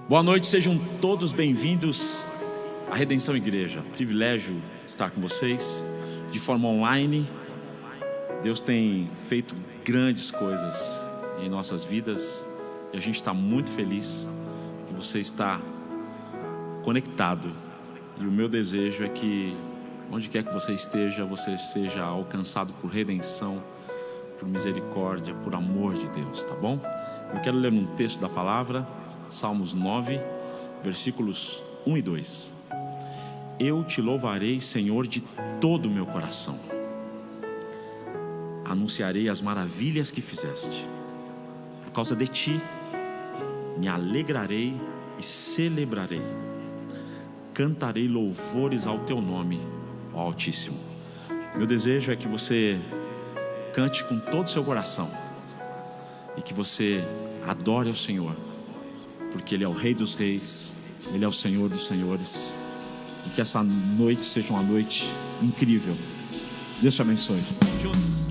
Boa noite, sejam todos bem-vindos à Redenção Igreja. Privilégio estar com vocês de forma online. Deus tem feito grandes coisas em nossas vidas e a gente está muito feliz que você está conectado. E o meu desejo é que onde quer que você seja alcançado por redenção, por misericórdia, por amor de Deus, tá bom? Eu quero ler um texto da palavra, Salmos 9, versículos 1 e 2. Eu te louvarei, Senhor, de todo o meu coração. Anunciarei as maravilhas que fizeste. Por causa de ti, me alegrarei e celebrarei. Cantarei louvores ao teu nome, ó Altíssimo. Meu desejo é que você cante com todo o seu coração e que você adore ao Senhor, porque Ele é o Rei dos Reis, Ele é o Senhor dos Senhores. E que essa noite seja uma noite incrível. Deus te abençoe. Juntos.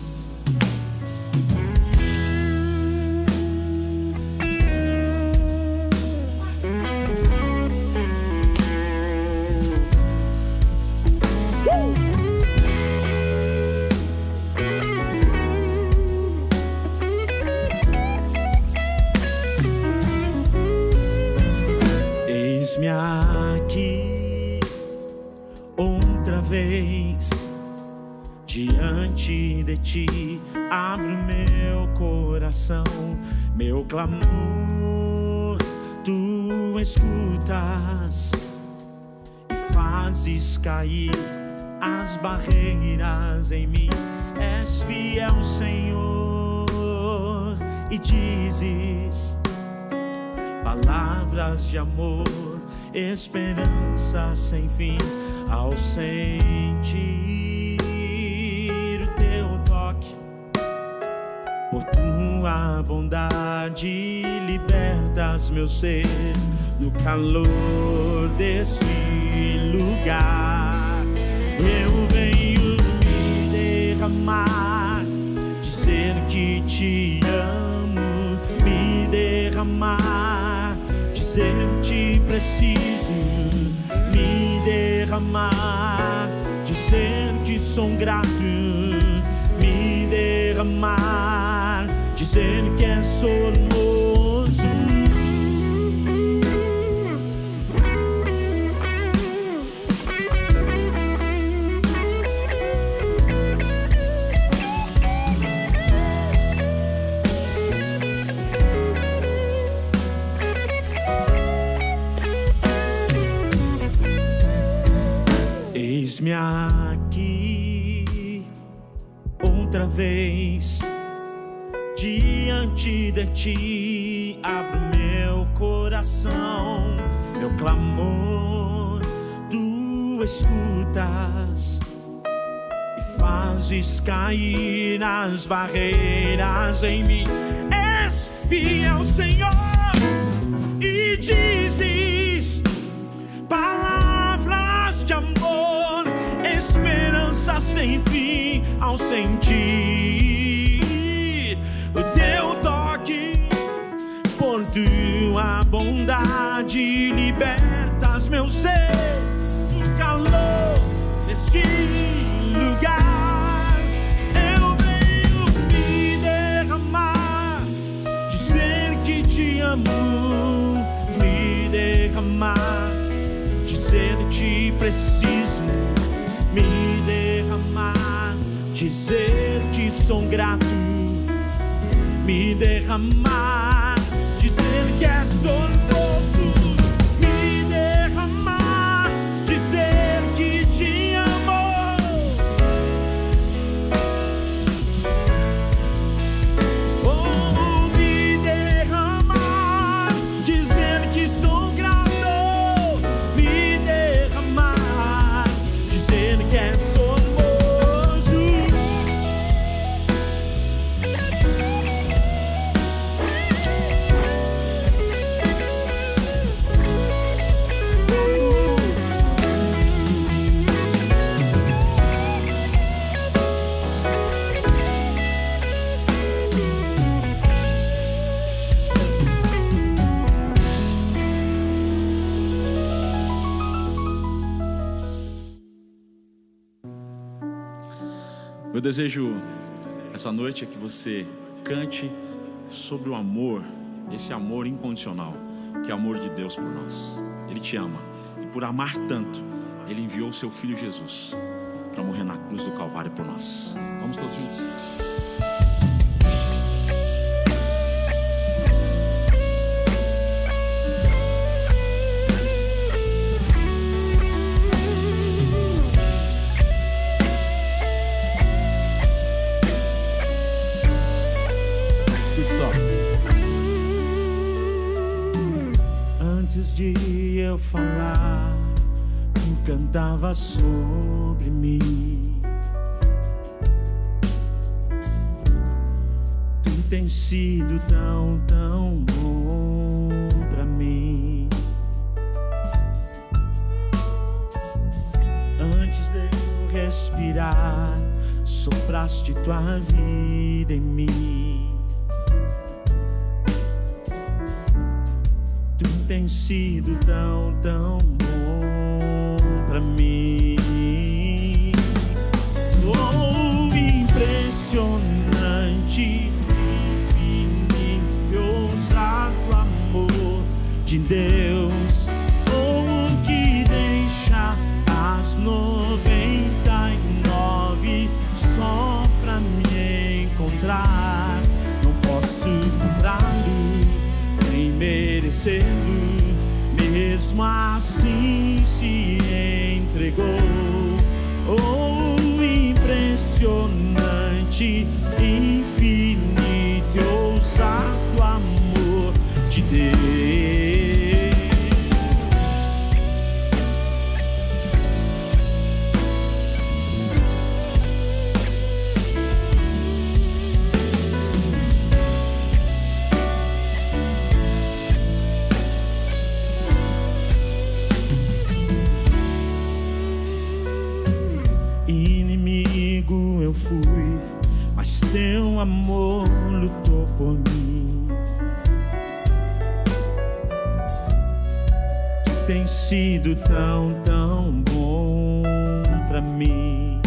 Eis-me aqui outra vez diante de ti, abre o meu coração, meu clamor tu escutas e fazes cair as barreiras em mim. És fiel, Senhor, e dizes palavras de amor, esperança sem fim. Ao sentir o teu toque, por tua bondade libertas meu ser. No calor deste lugar eu venho me derramar, dizer que te amo, me derramar, dizer que preciso, me derramar, dizer que sou grato, me derramar, dizer que és formoso. Eis-me aqui outra vez diante de ti, abre meu coração, meu clamor tu escutas e fazes cair as barreiras em mim. És fiel, Senhor, e dizes palavras de amor, esperança sem fim. Ao sentir o teu toque, por tua bondade libertas meu ser. No calor deste lugar eu venho me derramar, dizer que te amo, me derramar, dizer que preciso, me derramar, dizer que sou grato, me derramar, dizer que és formoso, me derramar, dizer que te amo, oh, me derramar, dizer que sou grato, me derramar, dizer que és formoso. Meu desejo essa noite é que você cante sobre o amor, esse amor incondicional, que é o amor de Deus por nós. Ele te ama, e por amar tanto, Ele enviou o seu Filho Jesus para morrer na cruz do Calvário por nós. Vamos todos juntos. Antes de eu falar, tu cantava sobre mim. Tu tens sido tão, tão bom pra mim. Antes de eu respirar, sopraste tua vida em mim. Tem sido tão, tão bom pra mim. Oh, impressionante, infinito, ousado amor de Deus. Oh, que deixa as 99 só pra me encontrar. Não posso comprá-lo nem merecê-lo, mesmo assim se entregou. Oh, impressionante, infinito, ousado amor de Deus. Inimigo eu fui, mas teu amor lutou por mim. Tu tens sido tão, tão bom pra mim.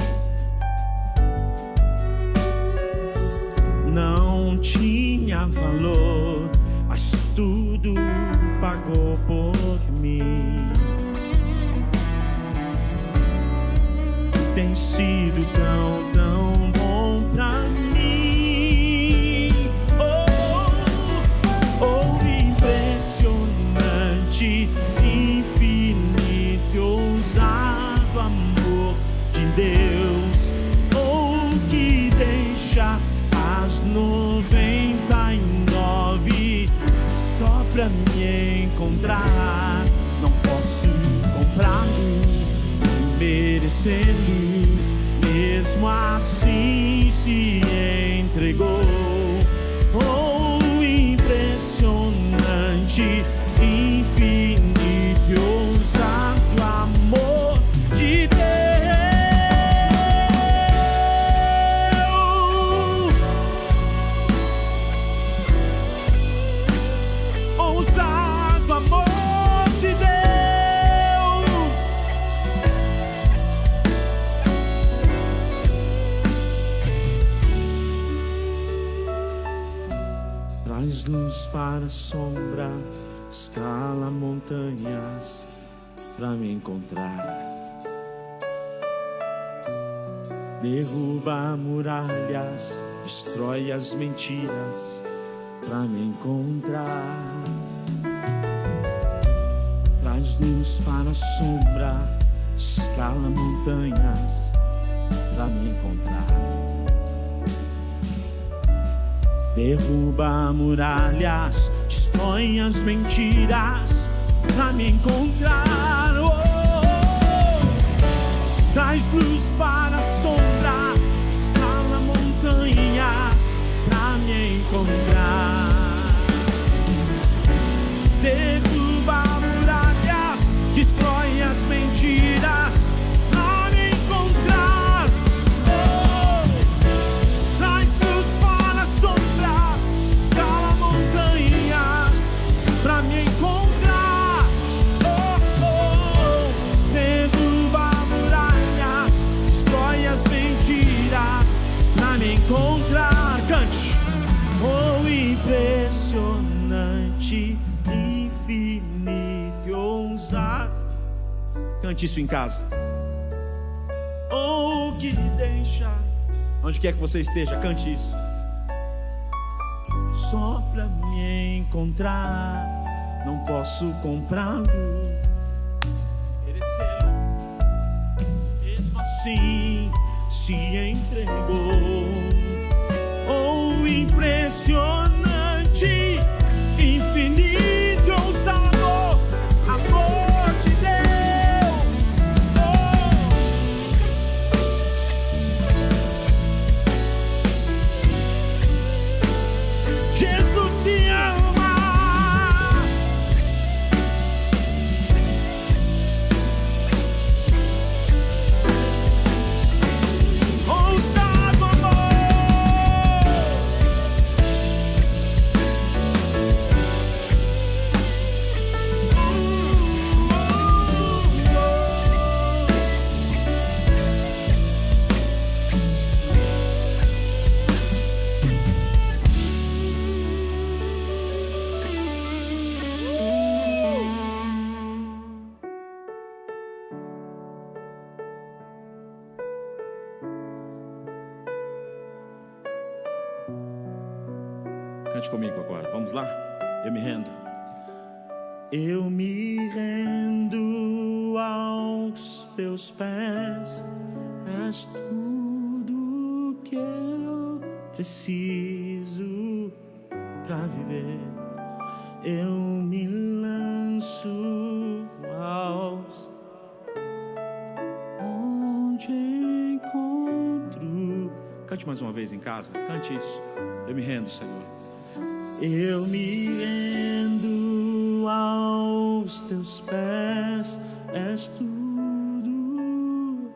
Não tinha valor, mas tudo pagou por mim. Tem sido tão, tão bom pra mim. Oh, impressionante, infinito, ousado amor de Deus. Oh, que deixa as 99 só pra me encontrar. Não posso comprá-lo, merecê-lo, mesmo assim se entregou. Oh, impressionante, infinito, ousado amor de Deus. Ousado amor de Deus. Traz luz para a sombra, escala montanhas pra me encontrar. Derruba muralhas, destrói as mentiras pra me encontrar. Traz luz para a sombra, escala montanhas pra me encontrar. Derruba muralhas, destrói as mentiras pra me encontrar. Oh, traz luz para a sombra, escala montanhas pra me encontrar. Derruba muralhas, destrói as mentiras pra me encontrar. Oh, traz luz para a sombra, escala montanhas pra me encontrar. Oh, derruba muralhas, destrói as mentiras. infinito e ousado. Cante isso em casa. Oh, que deixa, Onde quer que você esteja, cante isso. só pra me encontrar, não posso comprá-lo. Mereceu, mesmo assim se entregou. Oh, impressionante, infinito, ousado amor de Deus. Oh, Jesus te ama. Ousado amor. Cante comigo agora, vamos lá? Eu me rendo. Eu me rendo aos teus pés, és tudo que eu preciso pra viver. Eu me lanço aos onde encontro. Cante mais uma vez em casa, cante isso. Eu me rendo, Senhor. Eu me rendo aos teus pés, és tudo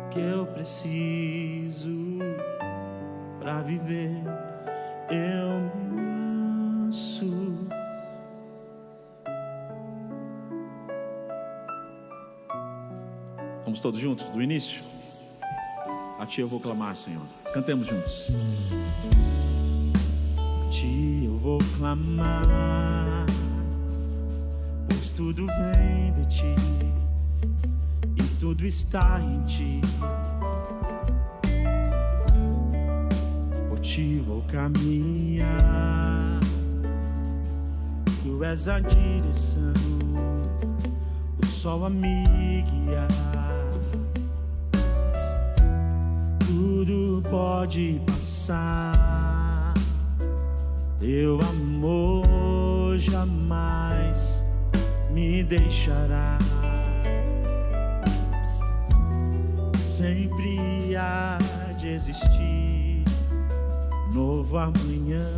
que eu preciso pra viver. Eu me lanço. Vamos todos juntos, do início? A ti eu vou clamar, Senhor. Cantemos juntos. A ti eu vou clamar, pois tudo vem de ti e tudo está em ti. Por ti vou caminhar, tu és a direção, o sol a me guiar. Tudo pode passar, teu amor jamais me deixará. Sempre há de existir novo amanhã,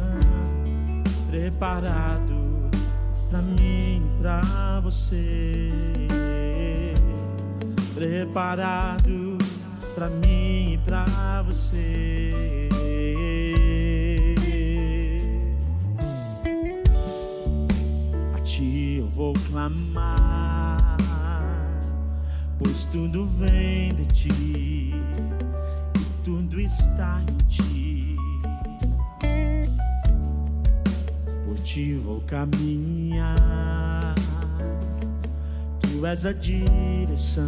preparado pra mim, pra você. Preparado pra mim e pra você. A ti eu vou clamar, pois tudo vem de ti e tudo está em ti. Por ti vou caminhar, tu és a direção,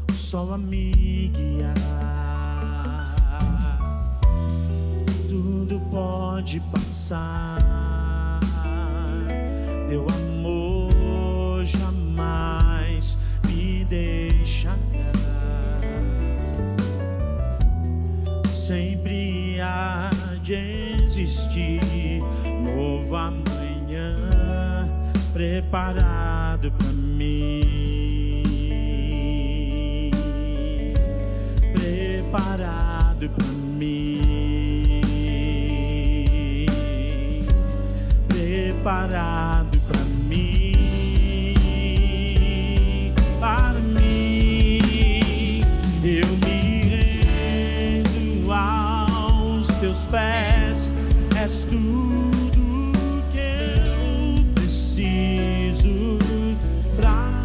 o sol a me guiar. Tudo pode passar, teu amor jamais me deixará. Sempre há de existir novo amanhã, preparado pra mim. Preparado pra mim. Preparado pra mim. Para mim. Eu me rendo aos teus pés, és tudo que eu preciso pra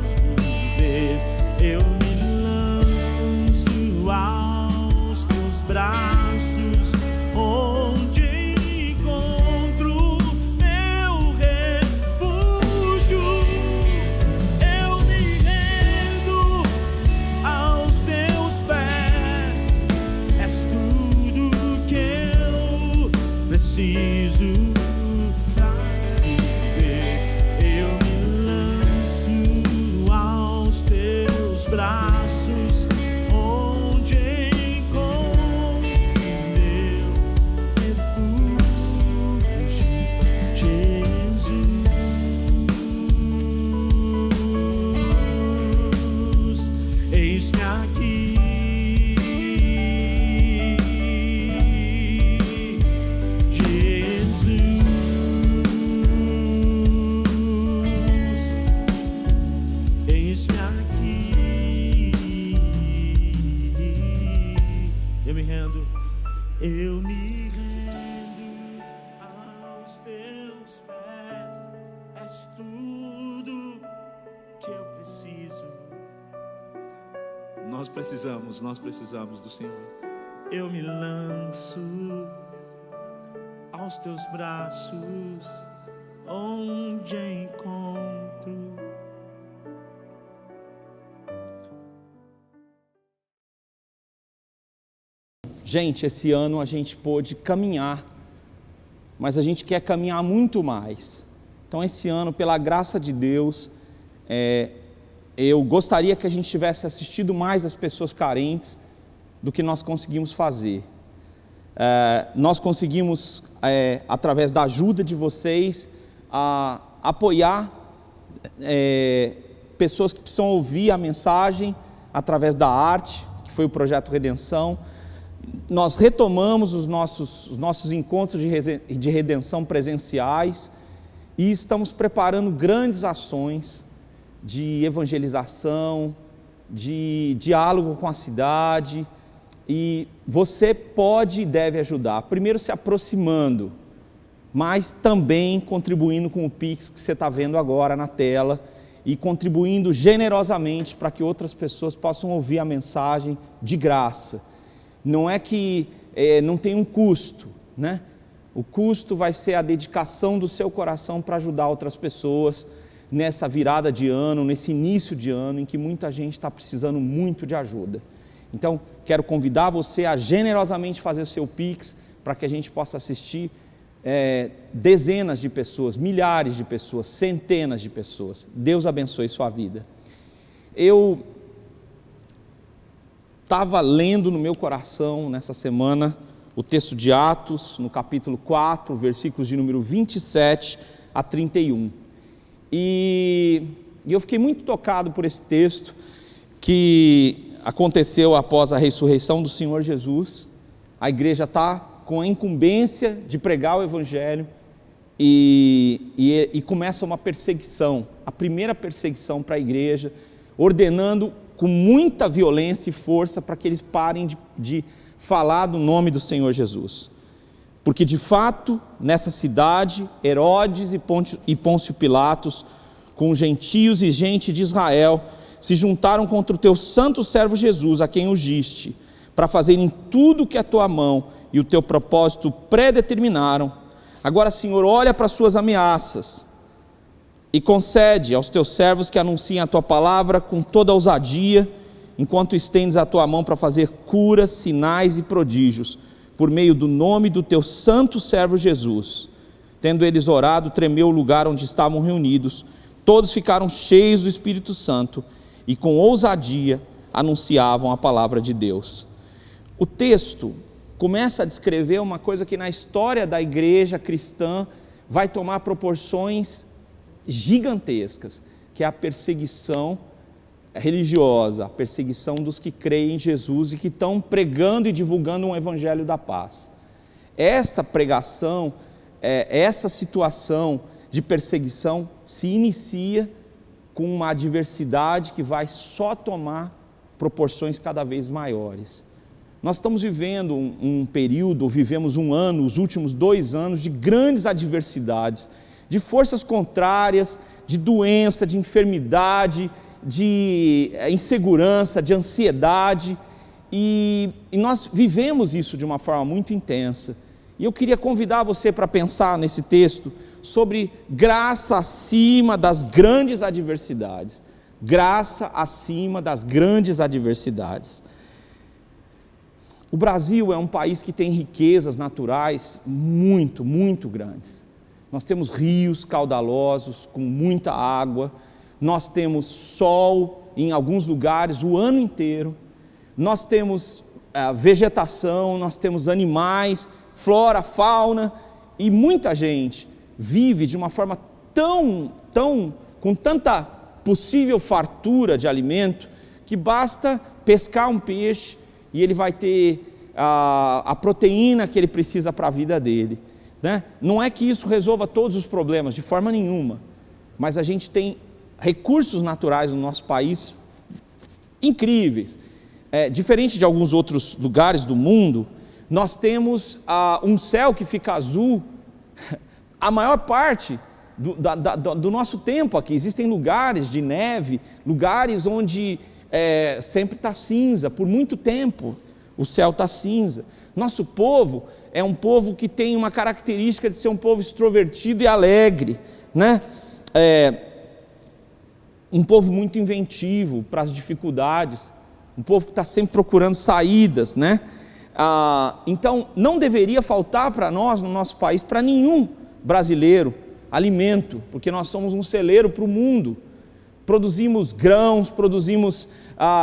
viver. Eu me lanço aos teus braços, onde encontro meu preciso pra viver. Eu me lanço aos teus braços, onde encontro meu refúgio, Jesus. Eis-me aqui, Jesus. Eis-me aqui. Eu me rendo aos teus pés. És tudo que eu preciso. Nós precisamos do Senhor. Eu me lanço aos teus braços, onde encontro. Gente, esse ano a gente pôde caminhar, mas a gente quer caminhar muito mais. Então esse ano, pela graça de Deus, eu gostaria que a gente tivesse assistido mais as pessoas carentes do que nós conseguimos fazer. Nós conseguimos, através da ajuda de vocês, apoiar pessoas que precisam ouvir a mensagem através da arte, que foi o Projeto Redenção. Nós retomamos os nossos encontros de redenção presenciais e estamos preparando grandes ações de evangelização, de diálogo com a cidade, e você pode e deve ajudar, primeiro se aproximando, mas também contribuindo com o Pix que você está vendo agora na tela, e contribuindo generosamente para que outras pessoas possam ouvir a mensagem de graça. Não é que não tem um custo, né? O custo vai ser a dedicação do seu coração para ajudar outras pessoas nessa virada de ano, nesse início de ano em que muita gente está precisando muito de ajuda. Então, quero convidar você a generosamente fazer o seu Pix para que a gente possa assistir dezenas de pessoas, milhares de pessoas, centenas de pessoas. Deus abençoe sua vida. Eu estava lendo no meu coração nessa semana o texto de Atos, no capítulo 4, versículos de número 27 a 31. E eu fiquei muito tocado por esse texto que aconteceu após a ressurreição do Senhor Jesus. A igreja está com a incumbência de pregar o Evangelho e começa uma perseguição, a primeira perseguição para a igreja, ordenando com muita violência e força para que eles parem de falar do nome do Senhor Jesus. Porque de fato, nessa cidade, Herodes e Pôncio Pilatos, com gentios e gente de Israel, se juntaram contra o teu santo servo Jesus, a quem ungiste, para fazerem tudo o que a tua mão e o teu propósito predeterminaram. Agora, Senhor, olha para as suas ameaças e concede aos teus servos que anunciem a tua palavra com toda ousadia, enquanto estendes a tua mão para fazer curas, sinais e prodígios, por meio do nome do teu santo servo Jesus. Tendo eles orado, tremeu o lugar onde estavam reunidos, todos ficaram cheios do Espírito Santo e com ousadia anunciavam a palavra de Deus. O texto começa a descrever uma coisa que na história da igreja cristã vai tomar proporções gigantescas, que é a perseguição religiosa, a perseguição dos que creem em Jesus e que estão pregando e divulgando um evangelho da paz. Essa pregação, essa situação de perseguição se inicia com uma adversidade que vai só tomar proporções cada vez maiores. Nós estamos vivendo um período, vivemos um ano, os últimos 2 anos de grandes adversidades, de forças contrárias, de doença, de enfermidade, de insegurança, de ansiedade, e nós vivemos isso de uma forma muito intensa. E eu queria convidar você para pensar nesse texto sobre graça acima das grandes adversidades. Graça acima das grandes adversidades. O Brasil é um país que tem riquezas naturais muito, muito grandes. Nós temos rios caudalosos com muita água, nós temos sol em alguns lugares o ano inteiro, nós temos vegetação, nós temos animais, flora, fauna, e muita gente vive de uma forma com tanta possível fartura de alimento, que basta pescar um peixe e ele vai ter a proteína que ele precisa para a vida dele, né? Não é que isso resolva todos os problemas, de forma nenhuma, mas a gente tem recursos naturais no nosso país incríveis. Diferente de alguns outros lugares do mundo, nós temos um céu que fica azul a maior parte do nosso tempo aqui. Existem lugares de neve, lugares onde sempre está cinza, por muito tempo o céu está cinza. Nosso povo é um povo que tem uma característica de ser um povo extrovertido e alegre, né? Um povo muito inventivo para as dificuldades, um povo que está sempre procurando saídas, né? Então não deveria faltar para nós, no nosso país, para nenhum brasileiro, alimento, porque nós somos um celeiro para o mundo. Produzimos grãos, produzimos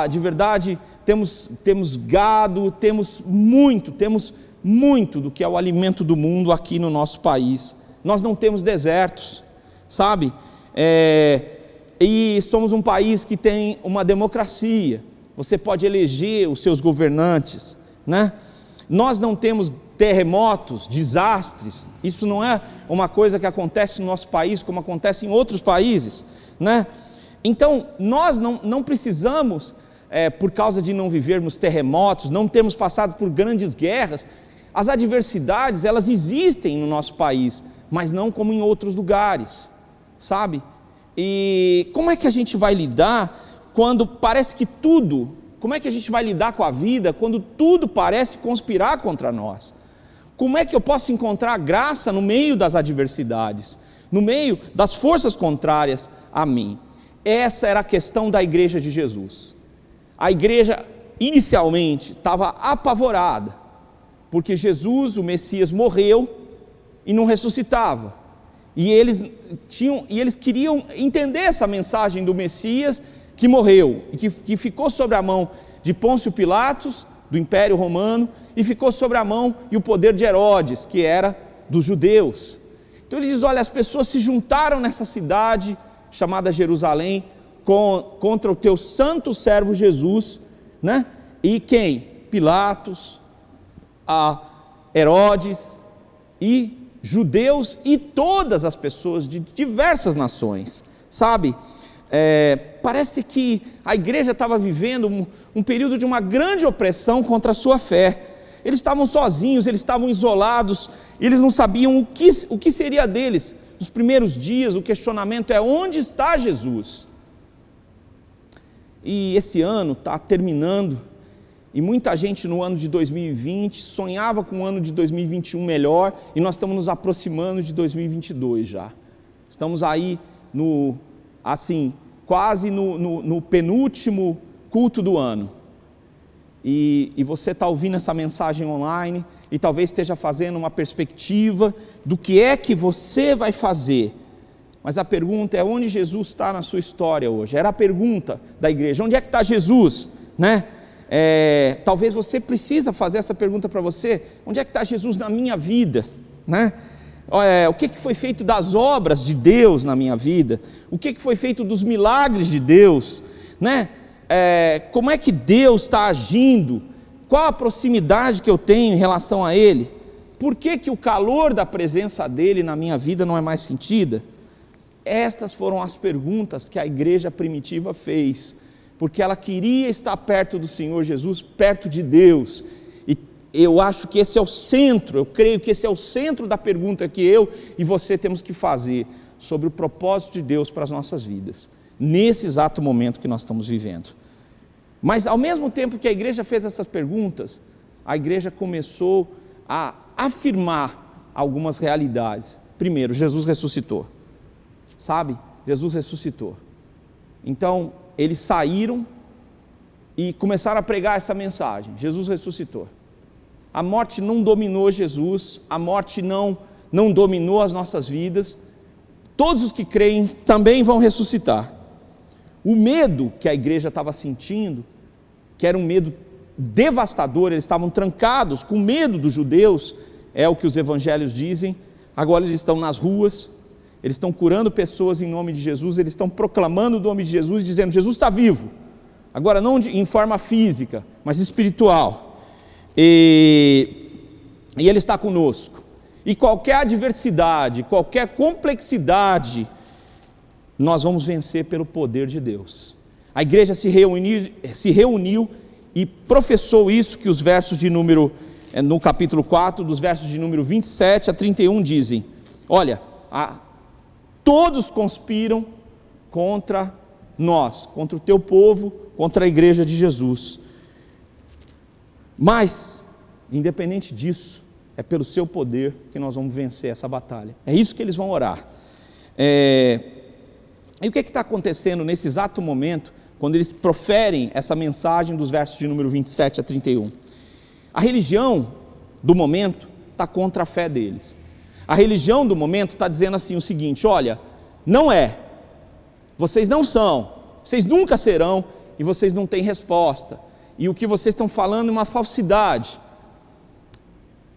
de verdade, temos gado, temos muito do que é o alimento do mundo aqui no nosso país. Nós não temos desertos, sabe? E somos um país que tem uma democracia, você pode eleger os seus governantes, né? Nós não temos terremotos, desastres, isso não é uma coisa que acontece no nosso país como acontece em outros países, né? Então nós não precisamos, por causa de não vivermos terremotos, não termos passado por grandes guerras. As adversidades, elas existem no nosso país, mas não como em outros lugares, sabe? E como é que a gente vai lidar quando parece que tudo, como é que a gente vai lidar com a vida quando tudo parece conspirar contra nós? Como é que eu posso encontrar graça no meio das adversidades, no meio das forças contrárias a mim? Essa era a questão da igreja de Jesus. A igreja inicialmente estava apavorada, porque Jesus, o Messias, morreu e não ressuscitava. E eles queriam entender essa mensagem do Messias que morreu, e que ficou sobre a mão de Pôncio Pilatos, do Império Romano, e ficou sobre a mão e o poder de Herodes, que era dos judeus. Então ele diz: olha, as pessoas se juntaram nessa cidade chamada Jerusalém contra o teu santo servo Jesus, né? E quem? Pilatos, Herodes e judeus e todas as pessoas de diversas nações, sabe? Parece que a igreja estava vivendo um período de uma grande opressão contra a sua fé. Eles estavam sozinhos, eles estavam isolados, eles não sabiam o que seria deles. Nos primeiros dias o questionamento é: onde está Jesus? E esse ano está terminando, e muita gente no ano de 2020 sonhava com o ano de 2021 melhor, e nós estamos nos aproximando de 2022 já. Estamos aí quase no penúltimo culto do ano. E você está ouvindo essa mensagem online, e talvez esteja fazendo uma perspectiva do que é que você vai fazer. Mas a pergunta é: onde Jesus está na sua história hoje? Era a pergunta da igreja: onde é que está Jesus, né? Talvez você precisa fazer essa pergunta para você: onde é que está Jesus na minha vida, né? O que foi feito das obras de Deus na minha vida? O que foi feito dos milagres de Deus, né? Como é que Deus está agindo? Qual a proximidade que eu tenho em relação a Ele? Por que o calor da presença dEle na minha vida não é mais sentida? Estas foram as perguntas que a igreja primitiva fez, porque ela queria estar perto do Senhor Jesus, perto de Deus. E eu acho que esse é o centro, eu creio que esse é o centro da pergunta que eu e você temos que fazer sobre o propósito de Deus para as nossas vidas, nesse exato momento que nós estamos vivendo. Mas ao mesmo tempo que a igreja fez essas perguntas, a igreja começou a afirmar algumas realidades. Primeiro, Jesus ressuscitou, sabe? Jesus ressuscitou. Então eles saíram e começaram a pregar essa mensagem: Jesus ressuscitou. a morte não dominou Jesus, a morte não dominou as nossas vidas. Todos os que creem também vão ressuscitar. O medo que a igreja estava sentindo, que era um medo devastador, eles estavam trancados com medo dos judeus, é o que os evangelhos dizem. Agora eles estão nas ruas, eles estão curando pessoas em nome de Jesus, eles estão proclamando o nome de Jesus, dizendo: Jesus está vivo, agora não em forma física, mas espiritual, e Ele está conosco, e qualquer adversidade, qualquer complexidade, nós vamos vencer pelo poder de Deus. A igreja se reuniu e professou isso que os versos de número, no capítulo 4, dos versos de número 27 a 31 dizem: olha, todos conspiram contra nós, contra o teu povo, contra a igreja de Jesus. Mas, independente disso, é pelo seu poder que nós vamos vencer essa batalha. É isso que eles vão orar. E o que está acontecendo nesse exato momento, quando eles proferem essa mensagem dos versos de número 27 a 31? A religião do momento está contra a fé deles. A religião do momento está dizendo assim o seguinte: olha, não é, vocês não são, vocês nunca serão, e vocês não têm resposta, e o que vocês estão falando é uma falsidade.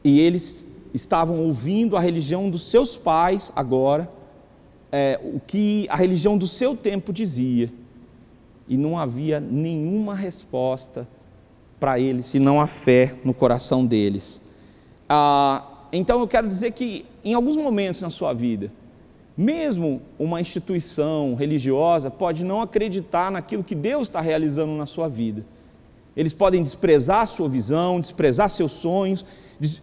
E eles estavam ouvindo a religião dos seus pais agora, o que a religião do seu tempo dizia, e não havia nenhuma resposta para eles, senão a fé no coração deles. Então eu quero dizer que em alguns momentos na sua vida, mesmo uma instituição religiosa pode não acreditar naquilo que Deus está realizando na sua vida. Eles podem desprezar a sua visão, desprezar seus sonhos,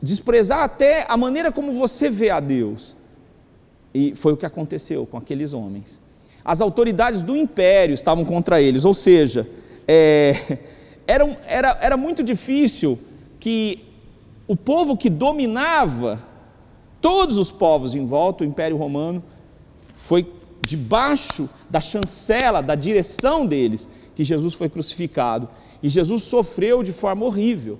desprezar até a maneira como você vê a Deus. E foi o que aconteceu com aqueles homens. As autoridades do império estavam contra eles, ou seja, era muito difícil que o povo que dominava todos os povos em volta, o Império Romano, foi debaixo da chancela, da direção deles, que Jesus foi crucificado. E Jesus sofreu de forma horrível.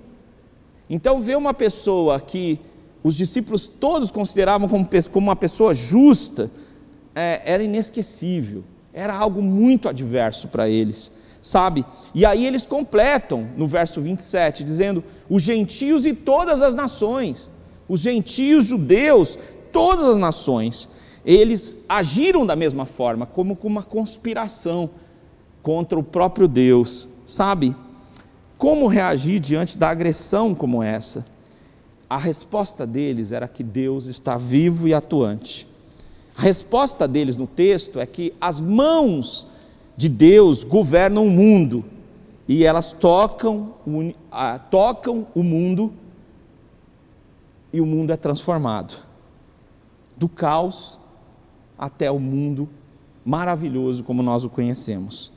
Então, ver uma pessoa que os discípulos todos consideravam como uma pessoa justa, era inesquecível, era algo muito adverso para eles, sabe? E aí eles completam no verso 27, dizendo: os gentios e todas as nações, os gentios, judeus, todas as nações, eles agiram da mesma forma, como com uma conspiração contra o próprio Deus, sabe? Como reagir diante da agressão como essa? A resposta deles era que Deus está vivo e atuante. A resposta deles no texto é que as mãos de Deus governam o mundo, e elas tocam o mundo, e o mundo é transformado, do caos até o mundo maravilhoso como nós o conhecemos.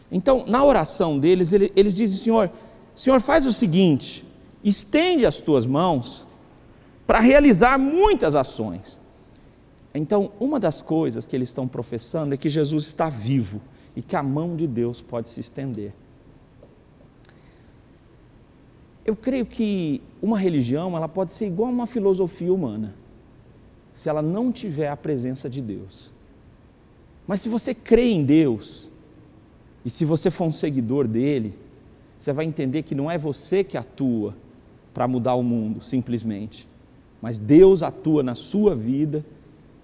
Então, na oração deles, eles dizem: Senhor, faz o seguinte, estende as tuas mãos para realizar muitas ações. Então, uma das coisas que eles estão professando é que Jesus está vivo e que a mão de Deus pode se estender. Eu creio que uma religião, ela pode ser igual a uma filosofia humana, se ela não tiver a presença de Deus. Mas se você crê em Deus, e se você for um seguidor dele, você vai entender que não é você que atua para mudar o mundo, simplesmente, mas Deus atua na sua vida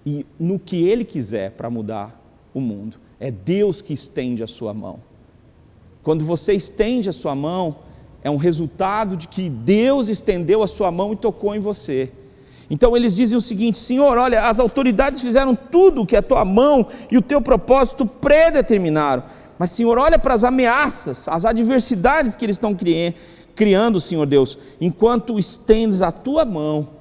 e no que Ele quiser para mudar o mundo. É Deus que estende a sua mão. Quando você estende a sua mão, é um resultado de que Deus estendeu a sua mão e tocou em você. Então eles dizem o seguinte: Senhor, olha, as autoridades fizeram tudo o que a tua mão e o teu propósito predeterminaram, mas Senhor, olha para as ameaças, as adversidades que eles estão criando, Senhor Deus, enquanto estendes a tua mão.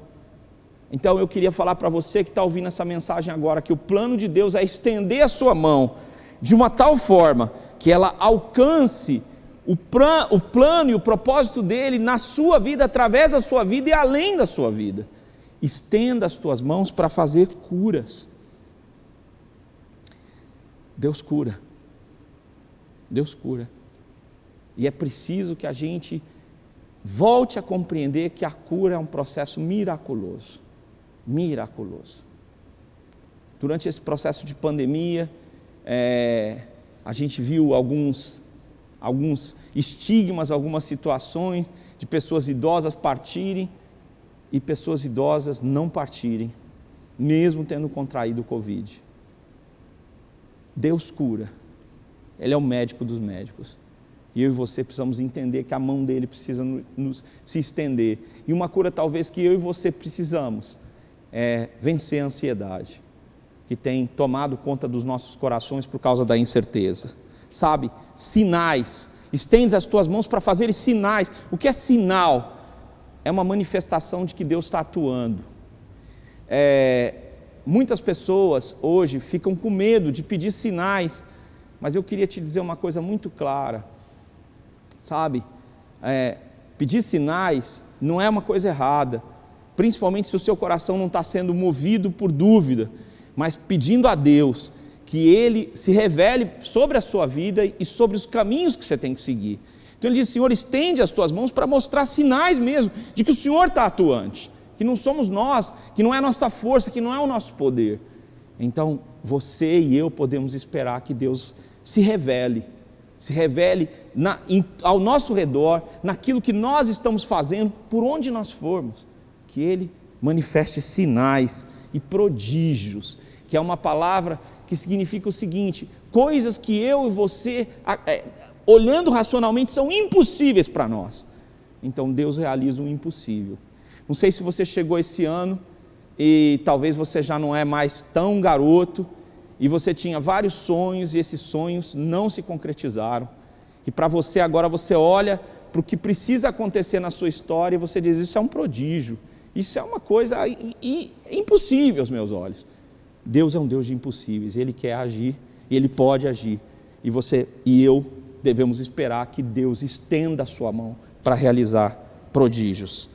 Então eu queria falar para você que está ouvindo essa mensagem agora, que o plano de Deus é estender a sua mão de uma tal forma que ela alcance o plano e o propósito dele na sua vida, através da sua vida e além da sua vida. Estenda as tuas mãos para fazer curas. Deus cura. Deus cura. E é preciso que a gente volte a compreender que a cura é um processo miraculoso. Miraculoso. Durante esse processo de pandemia, a gente viu alguns estigmas, algumas situações de pessoas idosas partirem e pessoas idosas não partirem, mesmo tendo contraído o Covid. Deus cura, Ele é o médico dos médicos, e eu e você precisamos entender que a mão dEle precisa se estender, e uma cura talvez que eu e você precisamos é vencer a ansiedade, que tem tomado conta dos nossos corações por causa da incerteza. Sabe, sinais, estende as tuas mãos para fazer sinais. O que é sinal? É uma manifestação de que Deus está atuando. Muitas pessoas hoje ficam com medo de pedir sinais, mas eu queria te dizer uma coisa muito clara, sabe, pedir sinais não é uma coisa errada, principalmente se o seu coração não está sendo movido por dúvida, mas pedindo a Deus que Ele se revele sobre a sua vida e sobre os caminhos que você tem que seguir. Então ele diz: Senhor, estende as tuas mãos para mostrar sinais mesmo, de que o Senhor está atuante, que não somos nós, que não é a nossa força, que não é o nosso poder. Então você e eu podemos esperar que Deus se revele ao nosso redor, naquilo que nós estamos fazendo, por onde nós formos, que Ele manifeste sinais e prodígios, que é uma palavra que significa o seguinte: coisas que eu e você, olhando racionalmente, são impossíveis para nós. Então Deus realiza o impossível. Não sei se você chegou esse ano e talvez você já não é mais tão garoto, e você tinha vários sonhos e esses sonhos não se concretizaram, e para você agora você olha para o que precisa acontecer na sua história e você diz: isso é um prodígio, isso é uma coisa impossível aos meus olhos. Deus é um Deus de impossíveis, Ele quer agir, Ele pode agir, e você e eu devemos esperar que Deus estenda a sua mão para realizar prodígios,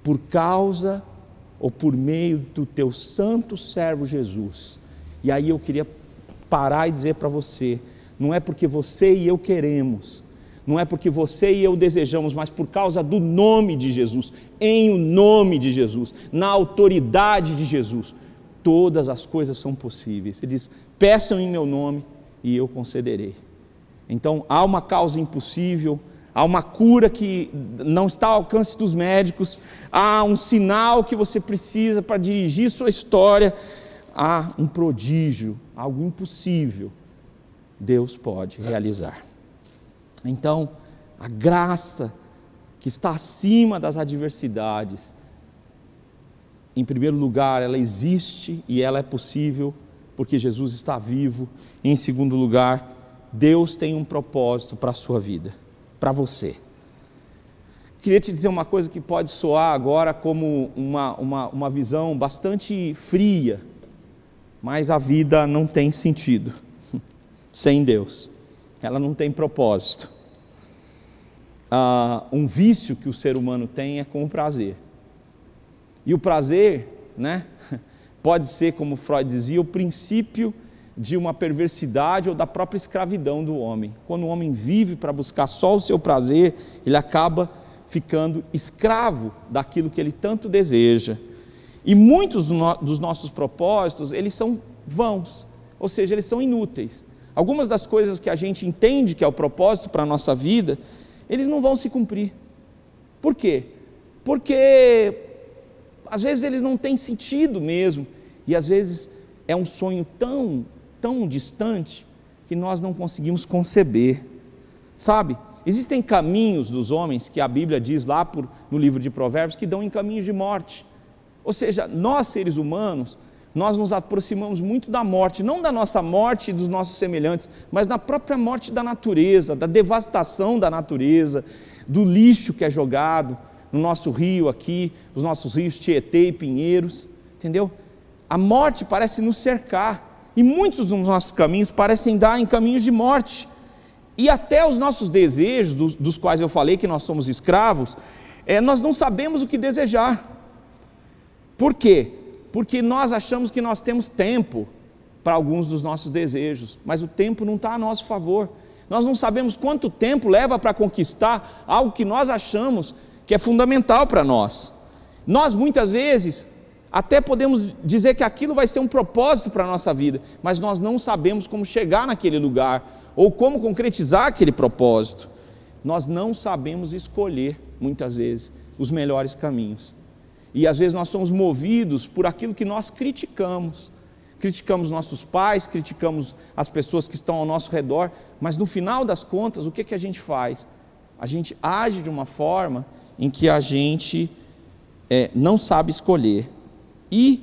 por causa ou por meio do teu santo servo Jesus. E aí eu queria parar e dizer para você: não é porque você e eu queremos, não é porque você e eu desejamos, mas por causa do nome de Jesus, em o nome de Jesus, na autoridade de Jesus, todas as coisas são possíveis. Ele diz: peçam em meu nome e eu concederei. Então há uma causa impossível, há uma cura que não está ao alcance dos médicos, há um sinal que você precisa para dirigir sua história, há um prodígio, algo impossível, Deus pode realizar. Então, a graça que está acima das adversidades, em primeiro lugar, ela existe e ela é possível porque Jesus está vivo. Em segundo lugar, Deus tem um propósito para a sua vida, para você. Queria te dizer uma coisa que pode soar agora como uma visão bastante fria, mas a vida não tem sentido sem Deus, ela não tem propósito. Um vício que o ser humano tem é com o prazer, e o prazer, né, pode ser, como Freud dizia, o princípio de uma perversidade ou da própria escravidão do homem. Quando o homem vive para buscar só o seu prazer, ele acaba ficando escravo daquilo que ele tanto deseja. E muitos dos nossos propósitos, eles são vãos, ou seja, eles são inúteis. Algumas das coisas que a gente entende que é o propósito para a nossa vida, eles não vão se cumprir. Por quê? Porque às vezes eles não têm sentido mesmo, e às vezes é um sonho tão distante que nós não conseguimos conceber. Sabe, existem caminhos dos homens que a Bíblia diz lá no livro de Provérbios que dão em caminhos de morte. Ou seja, nós seres humanos, nós nos aproximamos muito da morte, não da nossa morte e dos nossos semelhantes, mas da própria morte da natureza, da devastação da natureza, do lixo que é jogado no nosso rio aqui, os nossos rios Tietê e Pinheiros, entendeu? A morte parece nos cercar, e muitos dos nossos caminhos parecem dar em caminhos de morte, e até os nossos desejos, dos quais eu falei que nós somos escravos, nós não sabemos o que desejar. Por quê? Porque nós achamos que nós temos tempo para alguns dos nossos desejos, mas o tempo não está a nosso favor. Nós não sabemos quanto tempo leva para conquistar algo que nós achamos que é fundamental para nós. Nós muitas vezes até podemos dizer que aquilo vai ser um propósito para a nossa vida, mas nós não sabemos como chegar naquele lugar, ou como concretizar aquele propósito. Nós não sabemos escolher, muitas vezes, os melhores caminhos. E às vezes nós somos movidos por aquilo que nós criticamos. Criticamos nossos pais, criticamos as pessoas que estão ao nosso redor, mas no final das contas, o que a gente faz? A gente age de uma forma em que a gente não sabe escolher. E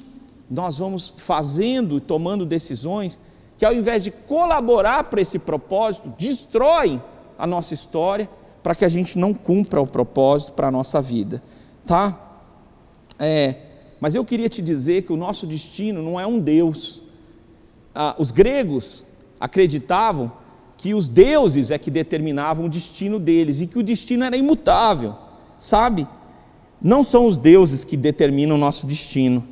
nós vamos fazendo e tomando decisões que, ao invés de colaborar para esse propósito, destroem a nossa história para que a gente não cumpra o propósito para a nossa vida, tá? Mas eu queria te dizer que o nosso destino não é um Deus. Os gregos acreditavam que os deuses é que determinavam o destino deles e que o destino era imutável, sabe? Não são os deuses que determinam o nosso destino.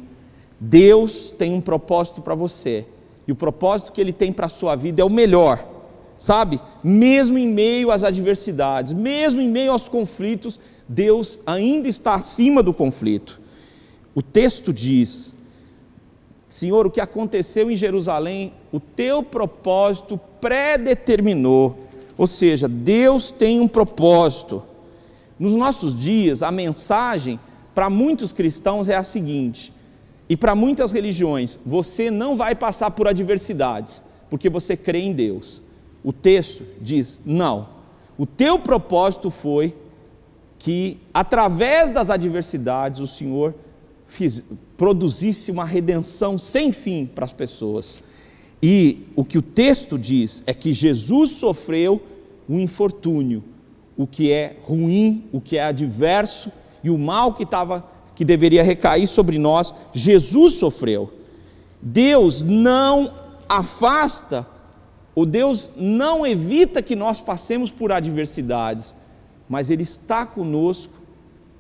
Deus tem um propósito para você, e o propósito que Ele tem para a sua vida é o melhor, sabe? Mesmo em meio às adversidades, mesmo em meio aos conflitos, Deus ainda está acima do conflito. O texto diz: Senhor, o que aconteceu em Jerusalém, o teu propósito predeterminou. Ou seja, Deus tem um propósito. Nos nossos dias, a mensagem para muitos cristãos é a seguinte, e para muitas religiões: você não vai passar por adversidades, porque você crê em Deus. O texto diz: não, o teu propósito foi que, através das adversidades, o Senhor produzisse uma redenção sem fim para as pessoas. E o que o texto diz é que Jesus sofreu um infortúnio, o que é ruim, o que é adverso, e o mal que deveria recair sobre nós, Jesus sofreu. Deus não afasta, ou Deus não evita que nós passemos por adversidades, mas Ele está conosco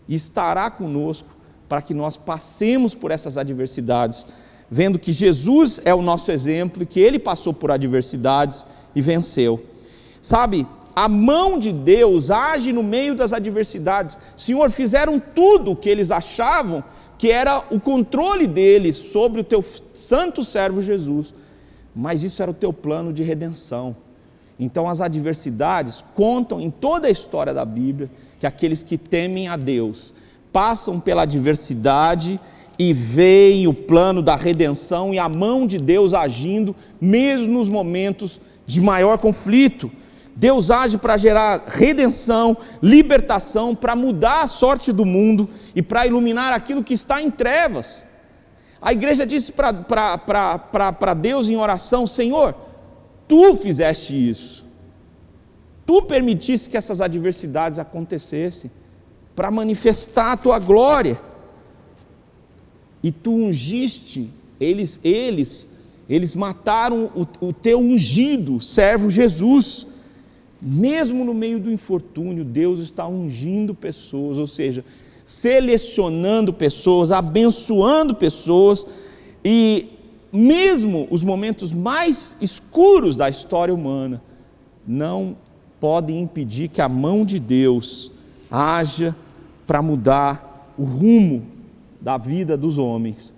e estará conosco para que nós passemos por essas adversidades, vendo que Jesus é o nosso exemplo e que Ele passou por adversidades e venceu. Sabe, a mão de Deus age no meio das adversidades. Senhor, fizeram tudo o que eles achavam que era o controle deles sobre o teu santo servo Jesus, mas isso era o teu plano de redenção. Então as adversidades contam em toda a história da Bíblia que aqueles que temem a Deus passam pela adversidade e veem o plano da redenção e a mão de Deus agindo, mesmo nos momentos de maior conflito. Deus age para gerar redenção, libertação, para mudar a sorte do mundo e para iluminar aquilo que está em trevas. A igreja disse para Deus em oração: Senhor, Tu fizeste isso, Tu permitiste que essas adversidades acontecessem para manifestar a Tua glória, e Tu ungiste, eles mataram o Teu ungido, servo Jesus. Mesmo no meio do infortúnio, Deus está ungindo pessoas, ou seja, selecionando pessoas, abençoando pessoas, e mesmo os momentos mais escuros da história humana não podem impedir que a mão de Deus haja para mudar o rumo da vida dos homens.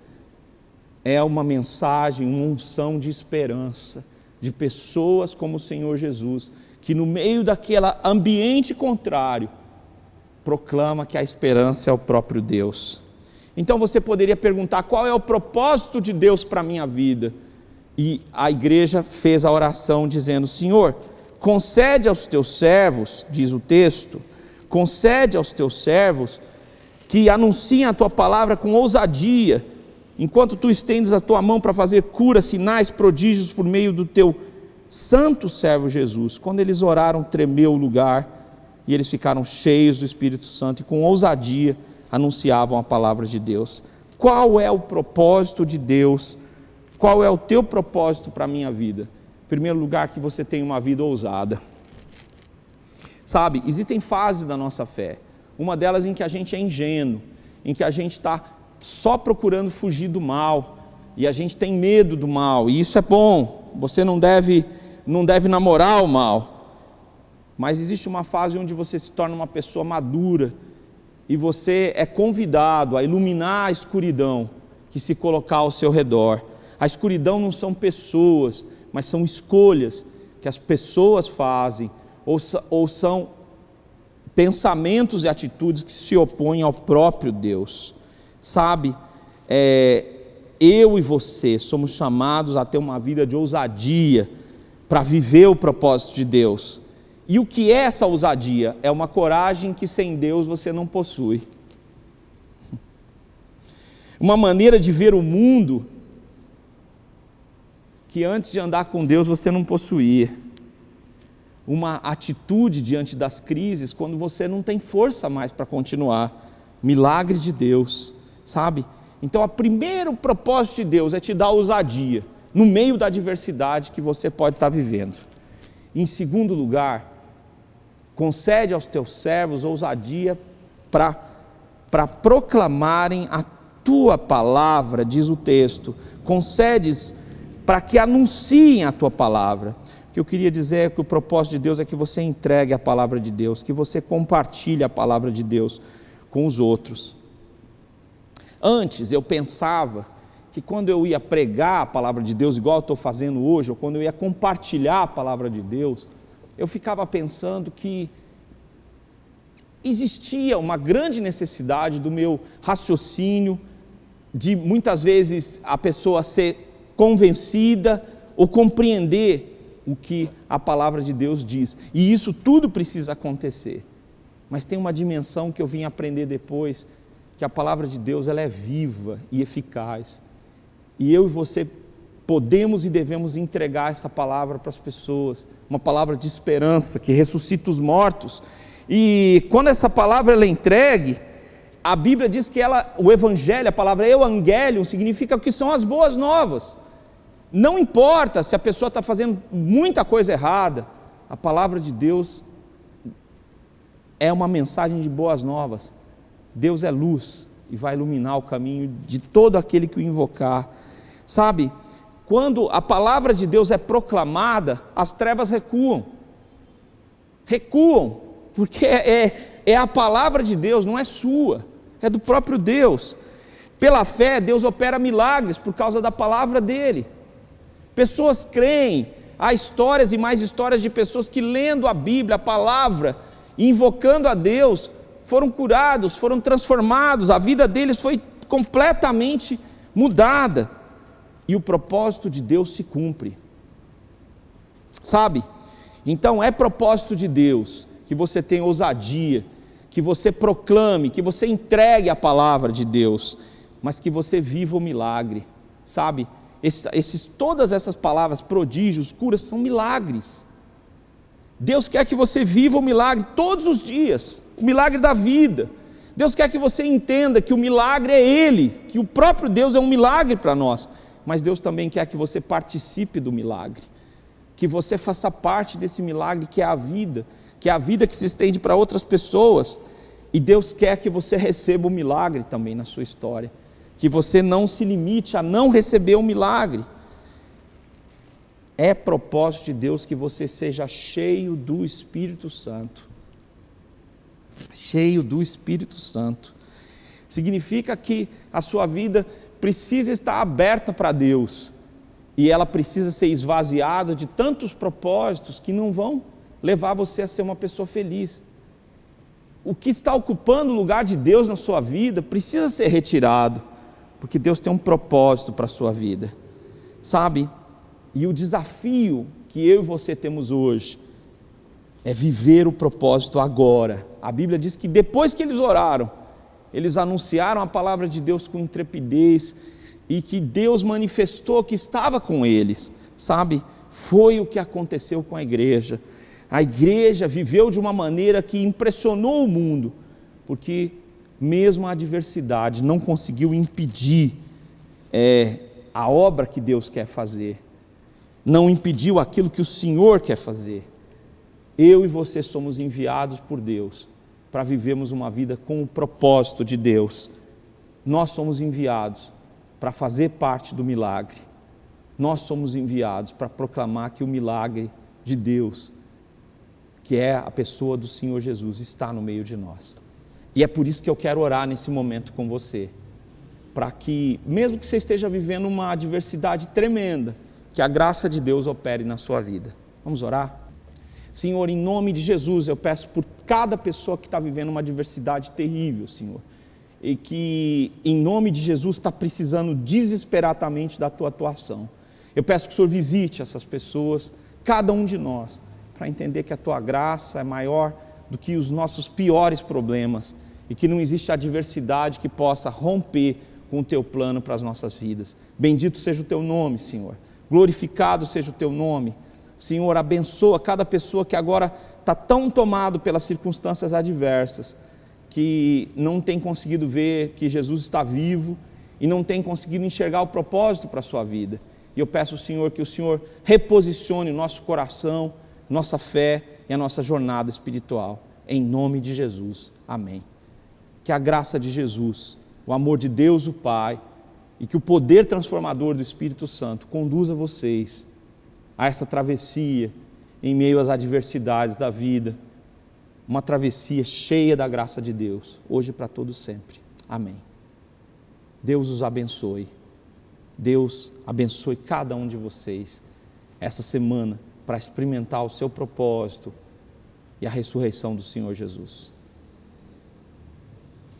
É uma mensagem, uma unção de esperança, de pessoas como o Senhor Jesus, que no meio daquele ambiente contrário, proclama que a esperança é o próprio Deus. Então você poderia perguntar: qual é o propósito de Deus para a minha vida? E a igreja fez a oração dizendo: Senhor, concede aos teus servos, diz o texto, concede aos teus servos que anunciem a tua palavra com ousadia, enquanto tu estendes a tua mão para fazer curas, sinais, prodígios por meio do teu santo servo Jesus. Quando eles oraram, tremeu o lugar, e eles ficaram cheios do Espírito Santo e com ousadia anunciavam a palavra de Deus. Qual é o propósito de Deus? Qual é o teu propósito para a minha vida? Em primeiro lugar, que você tenha uma vida ousada. Sabe, existem fases da nossa fé, uma delas em que a gente é ingênuo, em que a gente está só procurando fugir do mal, e a gente tem medo do mal, e isso é bom. Você não deve namorar o mal, mas existe uma fase onde você se torna uma pessoa madura e você é convidado a iluminar a escuridão que se colocar ao seu redor. A escuridão não são pessoas, mas são escolhas que as pessoas fazem, ou são pensamentos e atitudes que se opõem ao próprio Deus. Sabe, eu e você somos chamados a ter uma vida de ousadia para viver o propósito de Deus. E o que é essa ousadia? É uma coragem que sem Deus você não possui. Uma maneira de ver o mundo que antes de andar com Deus você não possuía. Uma atitude diante das crises quando você não tem força mais para continuar. Milagre de Deus, sabe? Então, o primeiro propósito de Deus é te dar ousadia no meio da adversidade que você pode estar vivendo. Em segundo lugar, concede aos teus servos ousadia para proclamarem a tua palavra, diz o texto. Concedes para que anunciem a tua palavra. O que eu queria dizer é que o propósito de Deus é que você entregue a palavra de Deus, que você compartilhe a palavra de Deus com os outros. Antes eu pensava que quando eu ia pregar a palavra de Deus, igual eu estou fazendo hoje, ou quando eu ia compartilhar a palavra de Deus, eu ficava pensando que existia uma grande necessidade do meu raciocínio, de muitas vezes a pessoa ser convencida ou compreender o que a palavra de Deus diz, e isso tudo precisa acontecer, mas tem uma dimensão que eu vim aprender depois, que a palavra de Deus ela é viva e eficaz, e eu e você podemos e devemos entregar essa palavra para as pessoas, uma palavra de esperança que ressuscita os mortos. E quando essa palavra ela é entregue, a Bíblia diz que o evangelho, a palavra evangelium, significa que são as boas novas. Não importa se a pessoa está fazendo muita coisa errada, a palavra de Deus é uma mensagem de boas novas. Deus é luz e vai iluminar o caminho de todo aquele que o invocar. Sabe, quando a palavra de Deus é proclamada, as trevas recuam, porque é a palavra de Deus, não é sua, é do próprio Deus. Pela fé, Deus opera milagres por causa da palavra dele. Pessoas creem, há histórias e mais histórias de pessoas que lendo a Bíblia, a palavra, invocando a Deus, foram curados, foram transformados, a vida deles foi completamente mudada, e o propósito de Deus se cumpre, sabe? Então é propósito de Deus que você tenha ousadia, que você proclame, que você entregue a palavra de Deus, mas que você viva o milagre, sabe? Todas essas palavras, prodígios, curas, são milagres. Deus quer que você viva o milagre todos os dias, o milagre da vida. Deus quer que você entenda que o milagre é Ele, que o próprio Deus é um milagre para nós, mas Deus também quer que você participe do milagre, que você faça parte desse milagre que é a vida que se estende para outras pessoas, e Deus quer que você receba o milagre também na sua história, que você não se limite a não receber o milagre. É propósito de Deus que você seja cheio do Espírito Santo. Cheio do Espírito Santo. Significa que a sua vida precisa estar aberta para Deus, e ela precisa ser esvaziada de tantos propósitos que não vão levar você a ser uma pessoa feliz. O que está ocupando o lugar de Deus na sua vida precisa ser retirado, porque Deus tem um propósito para a sua vida, sabe? E o desafio que eu e você temos hoje é viver o propósito agora. A Bíblia diz que depois que eles oraram, eles anunciaram a palavra de Deus com intrepidez, e que Deus manifestou que estava com eles, sabe? Foi o que aconteceu com a igreja. A igreja viveu de uma maneira que impressionou o mundo, porque mesmo a adversidade não conseguiu impedir a obra que Deus quer fazer, não impediu aquilo que o Senhor quer fazer. Eu e você somos enviados por Deus para vivermos uma vida com o propósito de Deus. Nós somos enviados para fazer parte do milagre. Nós somos enviados para proclamar que o milagre de Deus que é a pessoa do Senhor Jesus, está no meio de nós. E é por isso que eu quero orar nesse momento com você, para que, mesmo que você esteja vivendo uma adversidade tremenda, que a graça de Deus opere na sua vida. Vamos orar? Senhor, em nome de Jesus, eu peço por cada pessoa que está vivendo uma adversidade terrível, Senhor, e que, em nome de Jesus, está precisando desesperadamente da Tua atuação. Eu peço que o Senhor visite essas pessoas, cada um de nós, para entender que a Tua graça é maior do que os nossos piores problemas e que não existe adversidade que possa romper com o Teu plano para as nossas vidas. Bendito seja o Teu nome, Senhor. Glorificado seja o Teu nome. Senhor, abençoa cada pessoa que agora está tão tomado pelas circunstâncias adversas, que não tem conseguido ver que Jesus está vivo e não tem conseguido enxergar o propósito para a sua vida. E eu peço, Senhor, que o Senhor reposicione o nosso coração, nossa fé e a nossa jornada espiritual. Em nome de Jesus. Amém. Que a graça de Jesus, o amor de Deus o Pai e que o poder transformador do Espírito Santo conduza vocês a essa travessia em meio às adversidades da vida, uma travessia cheia da graça de Deus, hoje e para todo sempre. Amém. Deus os abençoe. Deus abençoe cada um de vocês essa semana para experimentar o seu propósito e a ressurreição do Senhor Jesus.